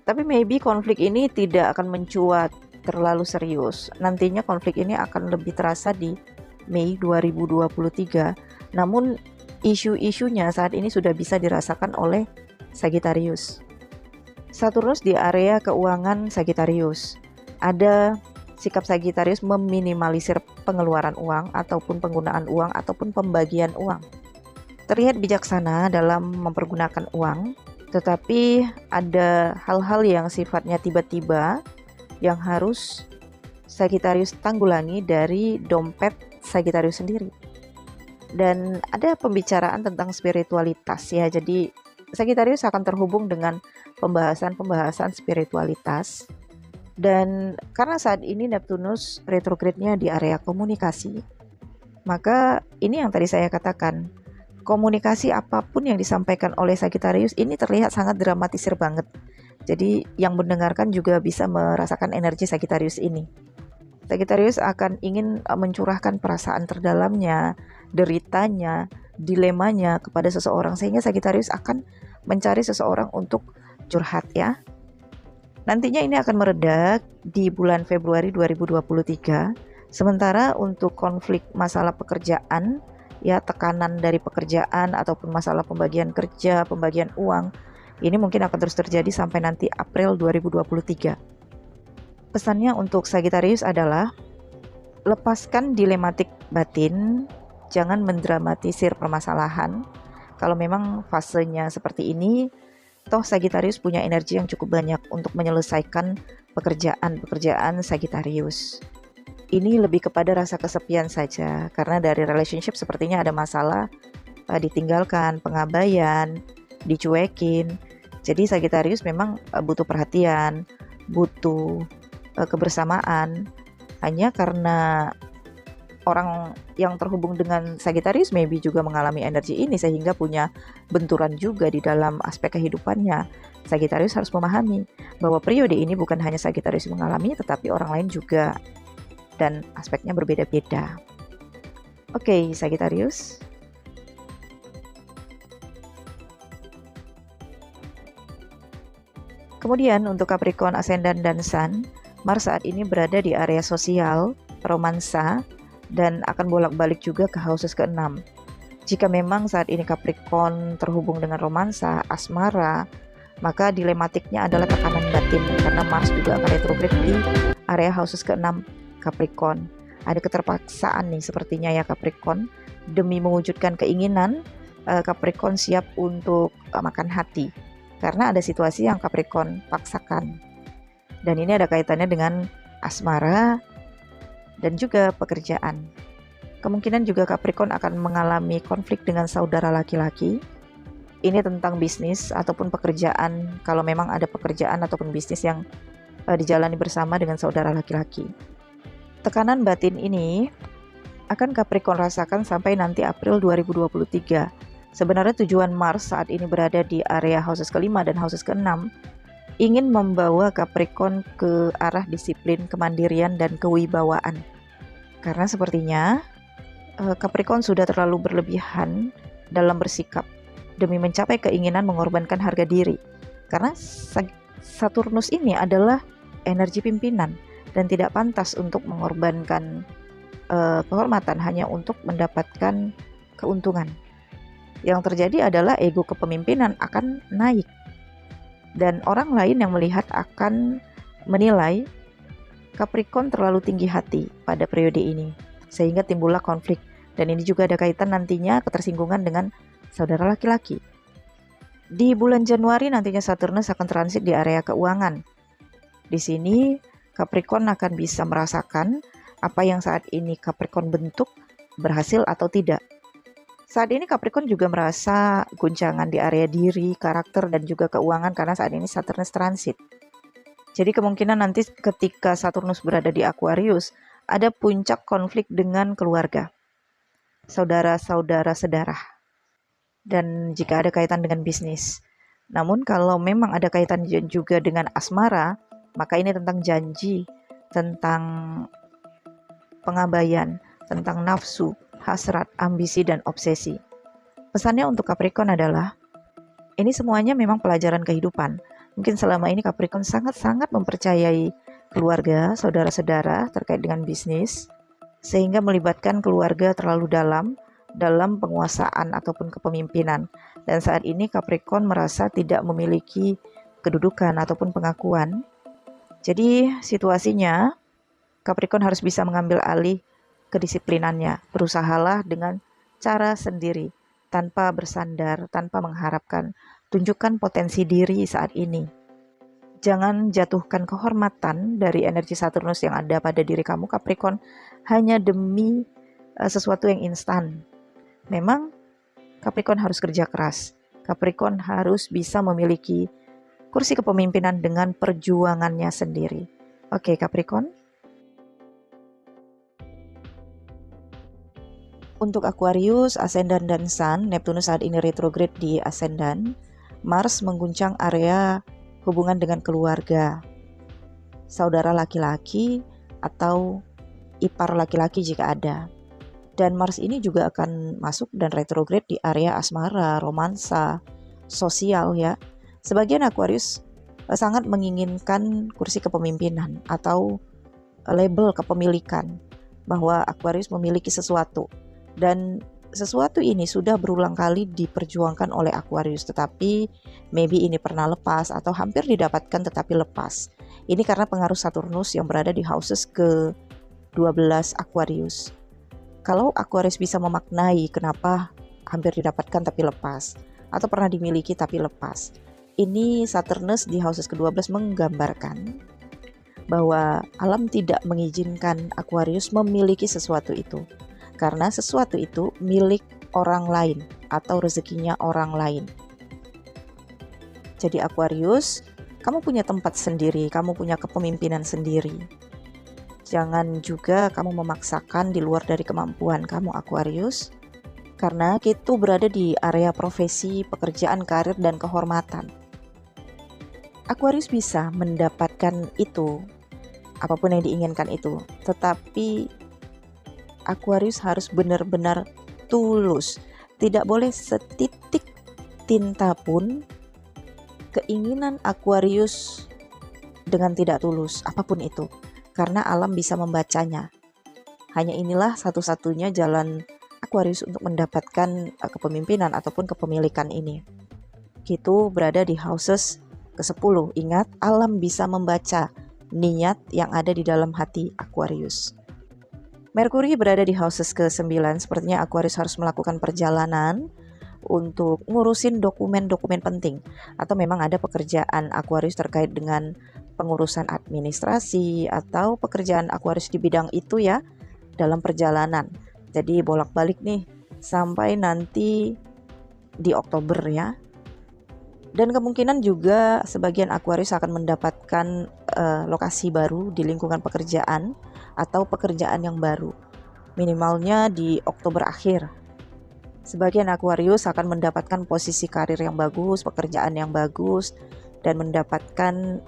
Tapi maybe konflik ini tidak akan mencuat terlalu serius. Nantinya konflik ini akan lebih terasa di Mei 2023. Namun isu-isunya saat ini sudah bisa dirasakan oleh Sagittarius. Saturnus di area keuangan Sagittarius. Ada sikap Sagittarius meminimalisir pengeluaran uang ataupun penggunaan uang ataupun pembagian uang. Terlihat bijaksana dalam mempergunakan uang, tetapi ada hal-hal yang sifatnya tiba-tiba yang harus Sagittarius tanggulangi dari dompet Sagittarius sendiri. Dan ada pembicaraan tentang spiritualitas ya, jadi Sagittarius akan terhubung dengan pembahasan-pembahasan spiritualitas. Dan karena saat ini Neptunus retrograde-nya di area komunikasi, maka ini yang tadi saya katakan, komunikasi apapun yang disampaikan oleh Sagittarius ini terlihat sangat dramatisir banget. Jadi yang mendengarkan juga bisa merasakan energi Sagittarius ini. Sagittarius akan ingin mencurahkan perasaan terdalamnya, deritanya, dilemanya kepada seseorang, sehingga Sagittarius akan mencari seseorang untuk curhat ya. Nantinya ini akan meredak di bulan Februari 2023. Sementara untuk konflik masalah pekerjaan, ya tekanan dari pekerjaan ataupun masalah pembagian kerja, pembagian uang, ini mungkin akan terus terjadi sampai nanti April 2023. Pesannya untuk Sagittarius adalah lepaskan dilematik batin, jangan mendramatisir permasalahan. Kalau memang fasenya seperti ini, toh Sagittarius punya energi yang cukup banyak untuk menyelesaikan pekerjaan-pekerjaan Sagittarius. Ini lebih kepada rasa kesepian saja, karena dari relationship sepertinya ada masalah, ditinggalkan, pengabaian, dicuekin. Jadi Sagittarius memang butuh perhatian, butuh kebersamaan. Hanya karena orang yang terhubung dengan Sagittarius maybe juga mengalami energi ini sehingga punya benturan juga di dalam aspek kehidupannya. Sagittarius harus memahami bahwa periode ini bukan hanya Sagittarius mengalami, tetapi orang lain juga, dan aspeknya berbeda-beda. Oke, Sagittarius. Kemudian untuk Capricorn, Ascendant, dan Sun, Mars saat ini berada di area sosial, romansa, dan akan bolak-balik juga ke houses ke-6. Jika memang saat ini Capricorn terhubung dengan romansa, asmara, maka dilematiknya adalah tekanan batin, karena Mars juga akan retrograde di area houses ke-6 Capricorn. Ada keterpaksaan nih sepertinya ya Capricorn, demi mewujudkan keinginan, Capricorn siap untuk makan hati, karena ada situasi yang Capricorn paksakan. Dan ini ada kaitannya dengan asmara dan juga pekerjaan. Kemungkinan juga Capricorn akan mengalami konflik dengan saudara laki-laki. ini tentang bisnis ataupun pekerjaan, kalau memang ada pekerjaan ataupun bisnis yang dijalani bersama dengan saudara laki-laki. Tekanan batin ini akan Capricorn rasakan sampai nanti April 2023. Sebenarnya tujuan Mars saat ini berada di area houses kelima dan houses keenam, ingin membawa Capricorn ke arah disiplin, kemandirian, dan kewibawaan. Karena sepertinya Capricorn sudah terlalu berlebihan dalam bersikap demi mencapai keinginan mengorbankan harga diri. Karena Saturnus ini adalah energi pimpinan dan tidak pantas untuk mengorbankan kehormatan hanya untuk mendapatkan keuntungan. Yang terjadi adalah ego kepemimpinan akan naik. Dan orang lain yang melihat akan menilai Capricorn terlalu tinggi hati pada periode ini, sehingga timbullah konflik. Dan ini juga ada kaitan nantinya ketersinggungan dengan saudara laki-laki. Di bulan Januari nantinya Saturnus akan transit di area keuangan. Di sini Capricorn akan bisa merasakan apa yang saat ini Capricorn bentuk berhasil atau tidak. Saat ini Capricorn juga merasa guncangan di area diri, karakter, dan juga keuangan karena saat ini Saturnus transit. Jadi kemungkinan nanti ketika Saturnus berada di Aquarius, ada puncak konflik dengan keluarga, saudara-saudara sedarah, dan jika ada kaitan dengan bisnis. Namun kalau memang ada kaitan juga dengan asmara, maka ini tentang janji, tentang pengabaian, tentang nafsu, hasrat, ambisi, dan obsesi. Pesannya untuk Capricorn adalah, ini semuanya memang pelajaran kehidupan. Mungkin selama ini Capricorn sangat-sangat mempercayai keluarga, saudara-saudara terkait dengan bisnis, sehingga melibatkan keluarga terlalu dalam penguasaan ataupun kepemimpinan. Dan saat ini Capricorn merasa tidak memiliki kedudukan ataupun pengakuan. Jadi situasinya, Capricorn harus bisa mengambil alih kedisiplinannya. Berusahalah dengan cara sendiri, tanpa bersandar, tanpa mengharapkan. Tunjukkan potensi diri saat ini. Jangan jatuhkan kehormatan dari energi Saturnus yang ada pada diri kamu, Capricorn, hanya demi sesuatu yang instan. Memang Capricorn harus kerja keras. Capricorn harus bisa memiliki kursi kepemimpinan dengan perjuangannya sendiri. Oke, Capricorn. Untuk Aquarius, Ascendant dan Sun, Neptunus saat ini retrograde di Ascendant. Mars mengguncang area hubungan dengan keluarga, saudara laki-laki atau ipar laki-laki jika ada. Dan Mars ini juga akan masuk dan retrograde di area asmara, romansa, sosial ya. Sebagian Aquarius sangat menginginkan kursi kepemimpinan atau label kepemilikan, bahwa Aquarius memiliki sesuatu. Dan sesuatu ini sudah berulang kali diperjuangkan oleh Aquarius, tetapi maybe ini pernah lepas atau hampir didapatkan tetapi lepas. Ini karena pengaruh Saturnus yang berada di houses ke-12 Aquarius. Kalau Aquarius bisa memaknai kenapa hampir didapatkan tapi lepas, atau pernah dimiliki tapi lepas, ini Saturnus di houses ke-12 menggambarkan bahwa alam tidak mengizinkan Aquarius memiliki sesuatu itu. Karena sesuatu itu milik orang lain atau rezekinya orang lain. Jadi Aquarius, kamu punya tempat sendiri, kamu punya kepemimpinan sendiri. Jangan juga kamu memaksakan di luar dari kemampuan kamu, Aquarius. Karena itu berada di area profesi, pekerjaan, karir, dan kehormatan. Aquarius bisa mendapatkan itu, apapun yang diinginkan itu. Tetapi Aquarius harus benar-benar tulus. Tidak boleh setitik tinta pun keinginan Aquarius dengan tidak tulus, apapun itu. Karena alam bisa membacanya. Hanya inilah satu-satunya jalan Aquarius untuk mendapatkan kepemimpinan ataupun kepemilikan ini. Itu berada di houses ke-10. Ingat, alam bisa membaca niat yang ada di dalam hati Aquarius. Merkuri berada di houses ke-9, sepertinya Aquarius harus melakukan perjalanan untuk ngurusin dokumen-dokumen penting. Atau memang ada pekerjaan Aquarius terkait dengan pengurusan administrasi atau pekerjaan Aquarius di bidang itu ya, dalam perjalanan. Jadi bolak-balik nih sampai nanti di Oktober ya. Dan kemungkinan juga sebagian Aquarius akan mendapatkan lokasi baru di lingkungan pekerjaan atau pekerjaan yang baru, minimalnya di Oktober akhir. Sebagian Aquarius akan mendapatkan posisi karir yang bagus, pekerjaan yang bagus, dan mendapatkan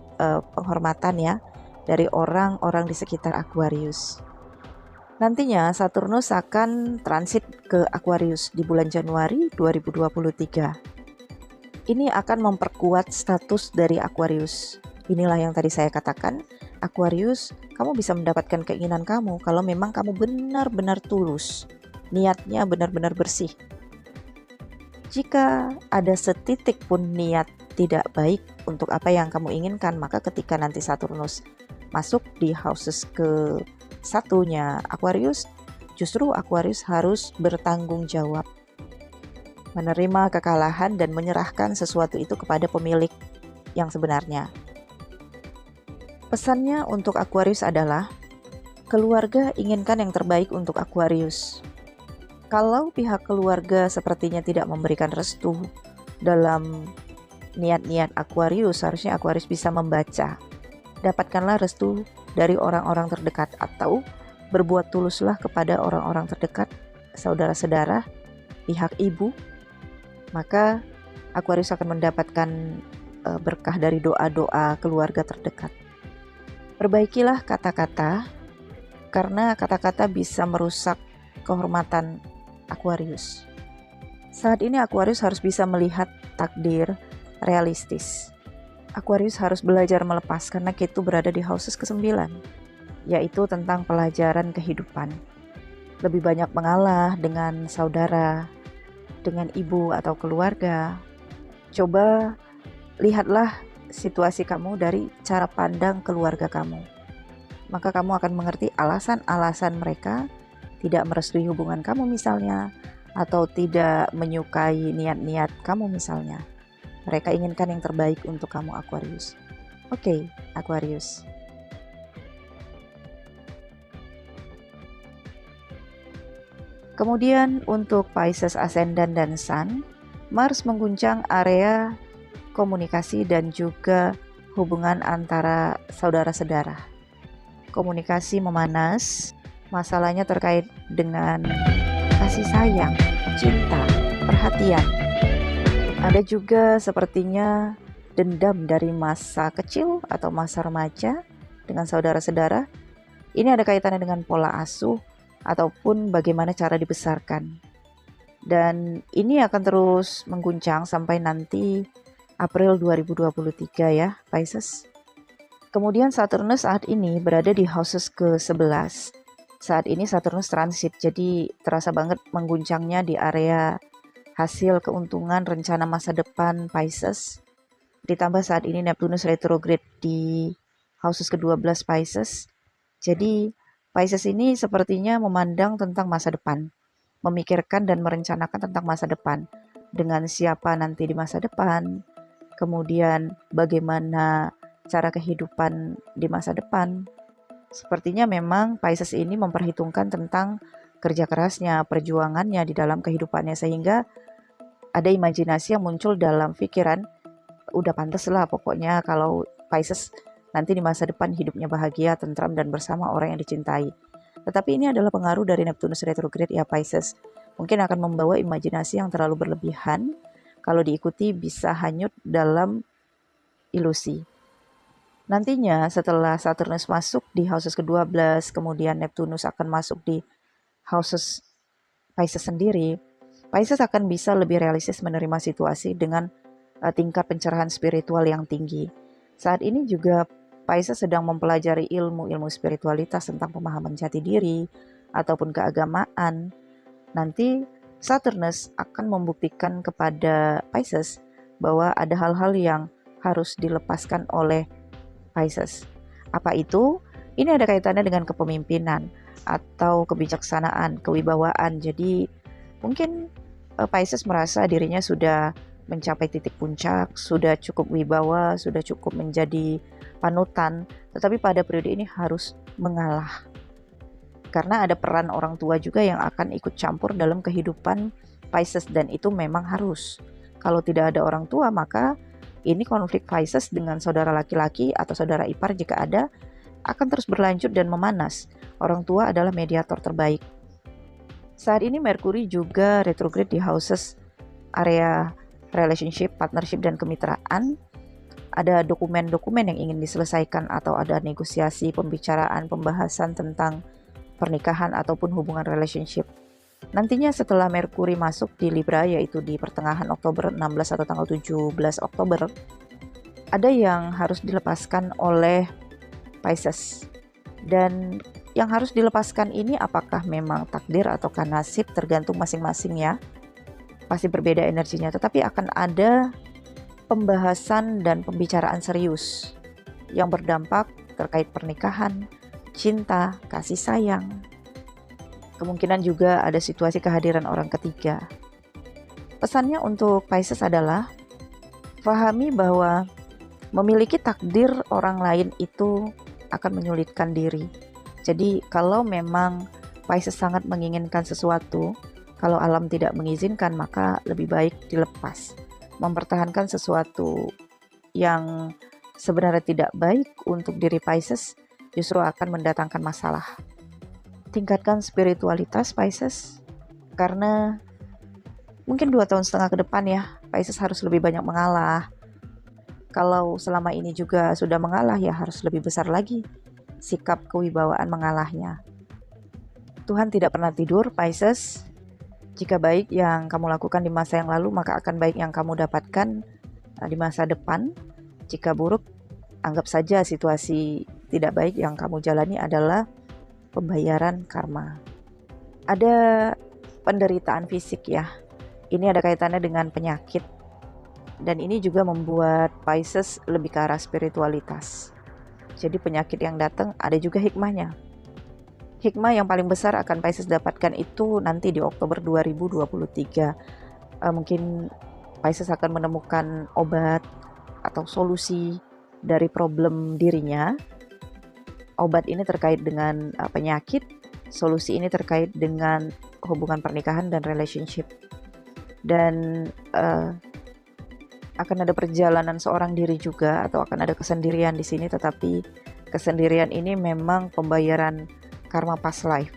penghormatan ya dari orang-orang di sekitar Aquarius. Nantinya Saturnus akan transit ke Aquarius di bulan Januari 2023. Ini akan memperkuat status dari Aquarius. Inilah yang tadi saya katakan, Aquarius, kamu bisa mendapatkan keinginan kamu kalau memang kamu benar-benar tulus, niatnya benar-benar bersih. Jika ada setitik pun niat tidak baik untuk apa yang kamu inginkan, maka ketika nanti Saturnus masuk di houses ke satunya Aquarius, justru Aquarius harus bertanggung jawab, menerima kekalahan dan menyerahkan sesuatu itu kepada pemilik yang sebenarnya. Pesannya untuk Aquarius adalah, keluarga inginkan yang terbaik untuk Aquarius. Kalau pihak keluarga sepertinya tidak memberikan restu dalam niat-niat Aquarius, harusnya Aquarius bisa membaca. Dapatkanlah restu dari orang-orang terdekat atau berbuat tuluslah kepada orang-orang terdekat, saudara-saudara, pihak ibu, maka Aquarius akan mendapatkan berkah dari doa-doa keluarga terdekat. Perbaikilah kata-kata, karena kata-kata bisa merusak kehormatan Aquarius. Saat ini Aquarius harus bisa melihat takdir realistis. Aquarius harus belajar melepas karena Ketu berada di houses ke-9, yaitu tentang pelajaran kehidupan. Lebih banyak mengalah dengan saudara, dengan ibu atau keluarga. Coba lihatlah situasi kamu dari cara pandang keluarga kamu. Maka kamu akan mengerti alasan-alasan mereka tidak merestui hubungan kamu misalnya, atau tidak menyukai niat-niat kamu misalnya. Mereka inginkan yang terbaik untuk kamu Aquarius. Oke, Aquarius. Kemudian untuk Pisces Ascendant dan Sun, Mars mengguncang area komunikasi dan juga hubungan antara saudara-saudara. Komunikasi memanas, masalahnya terkait dengan kasih sayang, cinta, perhatian. Ada juga sepertinya dendam dari masa kecil atau masa remaja dengan saudara-saudara. Ini ada kaitannya dengan pola asuh ataupun bagaimana cara dibesarkan. Dan ini akan terus mengguncang sampai nanti April 2023 ya, Pisces. Kemudian Saturnus saat ini berada di houses ke-11. Saat ini Saturnus transit, jadi terasa banget mengguncangnya di area hasil keuntungan rencana masa depan Pisces. Ditambah saat ini Neptunus retrograde di houses ke-12 Pisces. Jadi Pisces ini sepertinya memandang tentang masa depan, memikirkan dan merencanakan tentang masa depan, dengan siapa nanti di masa depan, kemudian bagaimana cara kehidupan di masa depan. Sepertinya memang Pisces ini memperhitungkan tentang kerja kerasnya, perjuangannya di dalam kehidupannya, sehingga ada imajinasi yang muncul dalam pikiran, udah pantas lah pokoknya kalau Pisces nanti di masa depan hidupnya bahagia, tentram, dan bersama orang yang dicintai. Tetapi ini adalah pengaruh dari Neptunus retrograde ya Pisces. Mungkin akan membawa imajinasi yang terlalu berlebihan, kalau diikuti bisa hanyut dalam ilusi. Nantinya setelah Saturnus masuk di houses ke-12, kemudian Neptunus akan masuk di houses Pisces sendiri, Pisces akan bisa lebih realistis menerima situasi dengan tingkat pencerahan spiritual yang tinggi. Saat ini juga Pisces sedang mempelajari ilmu-ilmu spiritualitas tentang pemahaman jati diri ataupun keagamaan. Nanti Saturnus akan membuktikan kepada Pisces bahwa ada hal-hal yang harus dilepaskan oleh Pisces. Apa itu? Ini ada kaitannya dengan kepemimpinan atau kebijaksanaan, kewibawaan. Jadi mungkin Pisces merasa dirinya sudah mencapai titik puncak, sudah cukup wibawa, sudah cukup menjadi panutan, tetapi pada periode ini harus mengalah. Karena ada peran orang tua juga yang akan ikut campur dalam kehidupan Pisces, dan itu memang harus. Kalau tidak ada orang tua, maka Ini konflik Pisces dengan saudara laki-laki atau saudara ipar jika ada, akan terus berlanjut dan memanas. Orang tua adalah mediator terbaik. Saat ini Merkuri juga retrograde di houses area relationship, partnership, dan kemitraan. Ada dokumen-dokumen yang ingin diselesaikan atau ada negosiasi, pembicaraan, pembahasan tentang pernikahan ataupun hubungan relationship. Nantinya setelah Merkuri masuk di Libra, yaitu di pertengahan Oktober 16 atau tanggal 17 Oktober, ada yang harus dilepaskan oleh Pisces. Dan yang harus dilepaskan ini apakah memang takdir ataukah nasib, tergantung masing-masing ya. Pasti berbeda energinya, tetapi akan ada pembahasan dan pembicaraan serius yang berdampak terkait pernikahan, cinta, kasih sayang. Kemungkinan juga ada situasi kehadiran orang ketiga. Pesannya untuk Pisces adalah pahami bahwa memiliki takdir orang lain itu akan menyulitkan diri. Jadi kalau memang Pisces sangat menginginkan sesuatu, kalau alam tidak mengizinkan maka lebih baik dilepas. Mempertahankan sesuatu yang sebenarnya tidak baik untuk diri Pisces justru akan mendatangkan masalah. Tingkatkan spiritualitas Pisces, karena mungkin 2,5 tahun ke depan ya, Pisces harus lebih banyak mengalah. Kalau selama ini juga sudah mengalah ya harus lebih besar lagi sikap kewibawaan mengalahnya. Tuhan tidak pernah tidur Pisces. Jika baik yang kamu lakukan di masa yang lalu, maka akan baik yang kamu dapatkan di masa depan. Jika buruk, anggap saja situasi tidak baik yang kamu jalani adalah pembayaran karma. Ada penderitaan fisik ya. Ini ada kaitannya dengan penyakit. Dan ini juga membuat Pisces lebih ke arah spiritualitas. Jadi penyakit yang datang ada juga hikmahnya. Hikmah yang paling besar akan Pisces dapatkan itu nanti di Oktober 2023. Mungkin Pisces akan menemukan obat atau solusi dari problem dirinya. Obat ini terkait dengan penyakit, solusi ini terkait dengan hubungan pernikahan dan relationship. Dan akan ada perjalanan seorang diri juga, atau akan ada kesendirian di sini, tetapi kesendirian ini memang pembayaran karma past life.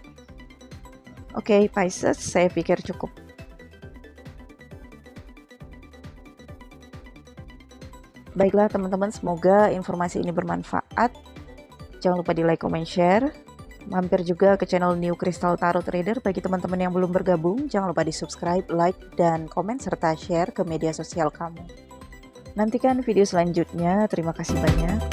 Oke, Pisces, saya pikir cukup. Baiklah teman-teman, semoga informasi ini bermanfaat. Jangan lupa di like, comment, share. Mampir juga ke channel New Crystal Tarot Reader. Bagi teman-teman yang belum bergabung, jangan lupa di subscribe, like, dan komen, serta share ke media sosial kamu. Nantikan video selanjutnya. Terima kasih banyak.